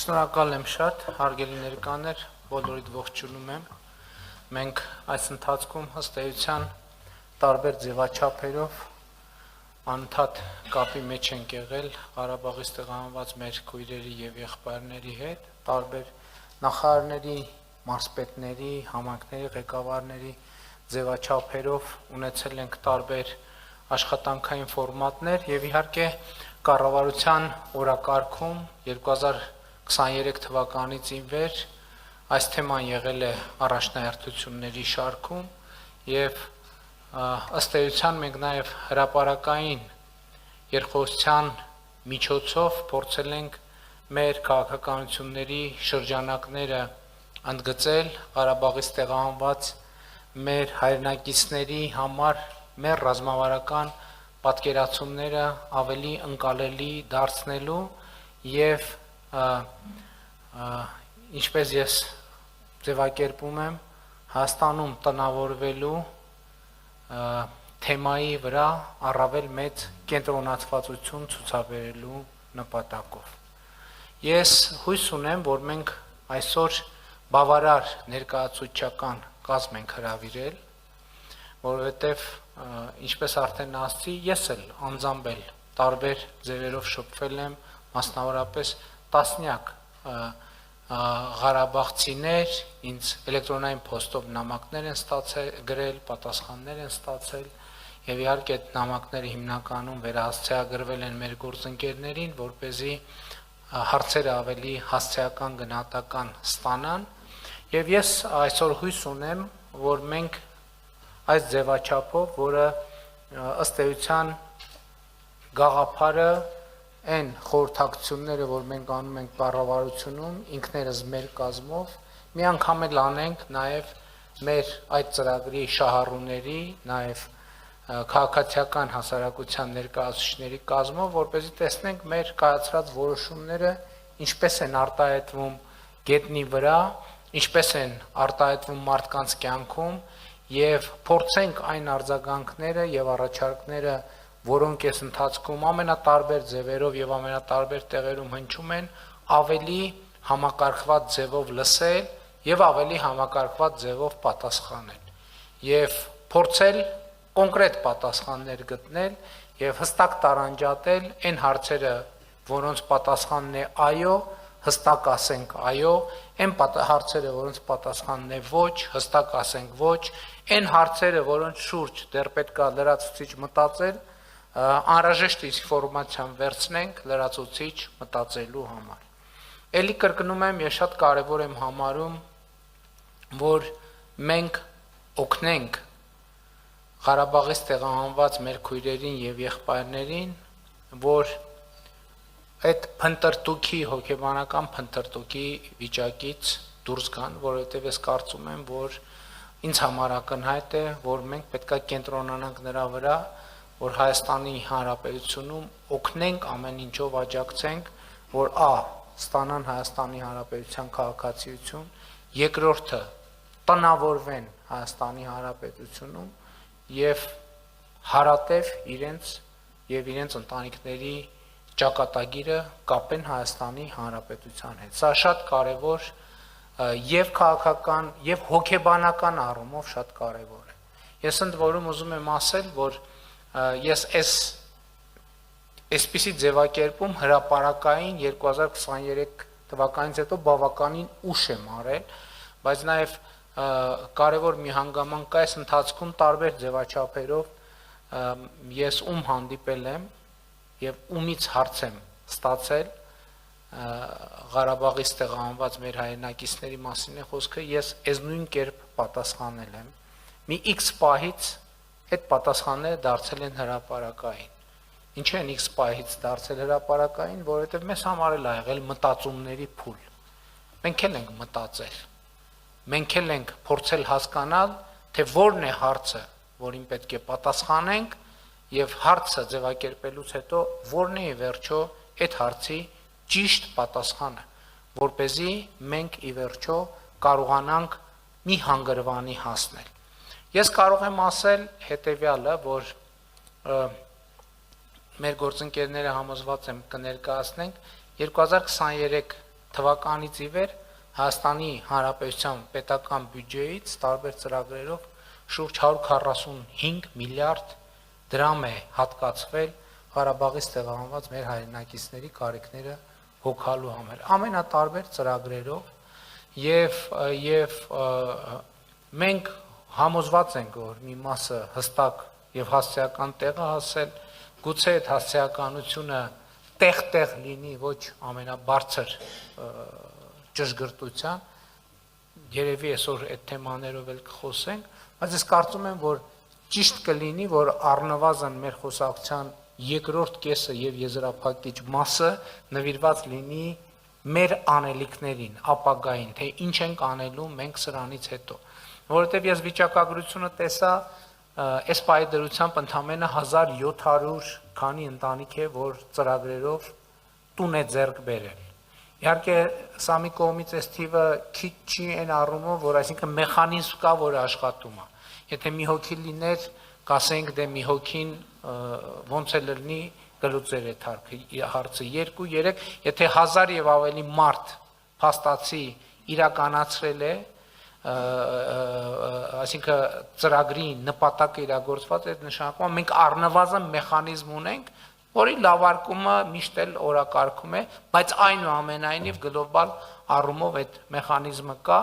Շնորհակալ եմ շատ, հարգելի ներկաներ, բոլորիդ ողջունում եմ։ Մենք այս ընթացքում ըստ էության տարբեր ձևաչափերով անընդհատ կապի մեջ ենք եղել Ղարաբաղից տեղահանված մեր քույրերի եւ եղբայրների հետ, տարբեր նախարարների, մարզպետների, համայնքների ղեկավարների ձևաչափերով ունեցել ենք տարբեր աշխատանքային ֆորմատներ եւ իհարկե կառավարության օրակարգում 2023 թվականից ի վեր այս թեման եղել է առաջնահերթությունների շարքում եւ ըստ էության մենք նաեւ հրապարակային երկխոսության միջոցով փորձել ենք մեր քաղաքականությունների շրջանակները ընդգծել Ղարաբաղից տեղահանված մեր հայրենակիցների համար մեր ռազմավարական պատկերացումները ավելի ընկալելի դարձնելու եւ ինչպես ես ձևակերպում եմ Հայաստանում տնավորվելու թեմայի վրա առավել մեծ կենտրոնացվածություն ցուցաբերելու նպատակով ես հույս ունեմ որ մենք այսօր բավարար ներկայացուցչական կազմ ենք հրավիրել որովհետեւ ինչպես արդեն ասացի, ես էլ անձամբ էլ տարբեր ձևերով շփվել եմ, մասնավորապես տասնյակ ղարաբաղցիներ ինձ էլեկտրոնային փոստով նամակներ են ստացել, գրել, պատասխաններ են ստացել, եւ իհարկե այդ նամակները հիմնականում վերահասցեագրվել են մեր գործընկերներին, որպեսզի հարցերը ավելի հասցեական գնահատական ստանան, եւ ես այսօր հույս ունեմ, որ մենք այս ձևաչափով, որը ըստ էության գաղափարը այն խորհրդակցությունները, որ մենք անում ենք կառավարությունում, ինքներս մեր կազմով, մի անգամ էլ անենք նաև մեր այդ ծրագրի շահառուների, նաև քաղաքացիական հասարակության ներկայացուցիչների կազմով, որպեսզի տեսնենք մեր կայացրած որոշումները ինչպես են արտահայտվում գետնի վրա, ինչպես են արտահայտվում մարդկանց կյանքում եւ փորձենք այն արձագանքները եւ առաջարկները, որոնք այս ընթացքում ամենատարբեր ձևերով եւ ամենատարբեր տեղերում հնչում են, ավելի համակարգված ձևով լսել եւ ավելի համակարգված ձևով պատասխանել եւ փորձել կոնկրետ պատասխաններ գտնել եւ հստակ տարանջատել այն հարցերը, որոնց պատասխանն է այո, հստակ ասենք այո, այն հարցերը, որոնց պատասխանն է ոչ, հստակ ասենք ոչ, այն հարցերը, որոնց շուրջ դեռ պետք է լրացուցիչ մտածել, անհրաժեշտ ինֆորմացիան վերցնենք լրացուցիչ մտածելու համար։ Էլի կրկնում եմ, ես շատ կարևոր եմ համարում, որ մենք օգնենք Ղարաբաղից տեղահանված մեր քույրերին եւ եղբայրներին, որ այդ փնտրտուքի հոգեբանական փնտրտուքի վիճակից դուրս գան, որովհետև ես կարծում եմ, որ ինձ համար ակնհայտ է, որ մենք պետք է կենտրոնանանք նրա վրա, որ Հայաստանի Հանրապետությունում օգնենք ամեն ինչով աջակցենք, որ ստանան Հայաստանի Հանրապետության քաղաքացիություն, երկրորդը տնավորվեն Հայաստանի Հանրապետությունում եւ հարատև իրենց եւ իրենց ընտանիքների ճակատագիրը կապեն Հայաստանի Հանրապետության հետ։ Սա շատ կարևոր եւ քաղաքական եւ հոգեբանական առումով շատ կարևոր է։ Ես ընդ որում ուզում եմ ասել, որ ես այսպիսի ձևակերպում հրապարակային 2023 թվականից հետո բավականին ուշ եմ արել, բայց նաեւ կարևոր մի հանգամանք կա այս ընթացքում տարբեր ձևաչափերով ես հանդիպել եմ եւ ումից հարց եմ ստացել Ղարաբաղից տեղահանված մեր հայրենակիցների մասին է խոսքը, ես այս նույն կերպ պատասխանել եմ։ Մի X պահից այդ պատասխանները դարձել են հրապարակային։ Ինչ են X պահից դարձել հրապարակային, որովհետեւ մեզ համար էլ ա եղել մտածումների փուլ։ Մենք էլ ենք մտածել։ Մենք էլ ենք փորձել հասկանալ, թե որն է հարցը, որին պետք է պատասխանենք, եւ հարցը ձևակերպելուց հետո որն է վերջո այդ հարցի ճիշտ պատասխանը, որպեսզի մենք ի վերջո կարողանանք մի հանգրվանի հասնել։ Ես կարող եմ ասել հետեւյալը, որ մեր գործընկերները համոզված եմ կներկայացնենք 2023 թվականից ի վեր Հայաստանի Հանրապետության պետական բյուջեից տարբեր ծրագրերով շուրջ 145 միլիարդ դրամ է հատկացվել Ղարաբաղից տեղահանված մեր հայրենակիցների կարիքները հոգալու համար ամենատարբեր ծրագրերով եւ մենք համոզված ենք որ մի մասը հստակ եւ հասարակական տեղ է հասել գուցե այդ հասարակականությունը տեղ լինի ոչ ամենաբարձր ճշգրտության երևի այսօր այդ թեմաներով էլ կխոսենք բայց ես կարծում եմ որ ճիշտ կլինի որ առնվազն մեր խոսակցության երկրորդ կեսը եւ եզրափակիչ մասը նվիրված լինի մեր անելիքներին ապագային թե ինչ ենք անելու մենք սրանից հետո որովհետեւ ես վիճակագրությունը տեսա այս պայդրությամբ ընդամենը 1700 քանի ընտանիք է որ ծրագրերով տուն է ձեռք բերել իհարկե սա մի կողմից այս թիվը քիչ չի այն առումով որ այսինքն մեխանիզմ կա որ աշխատում է եթե մի հոգի լիներ կասենք դե մի հոգին ոնց է լինի գլուծեր այդ հարցը 2-3 եթե 1000 եւ ավելի մարդ փաստացի իրականացրել է այսինքն ծրագրի նպատակը իրագործված է նշանակում մենք առնվազն մեխանիզմ ունենք որի լավարկումը միշտ էլ օրակարգում է բայց այնուամենայնիվ գլոբալ առումով այդ մեխանիզմը կա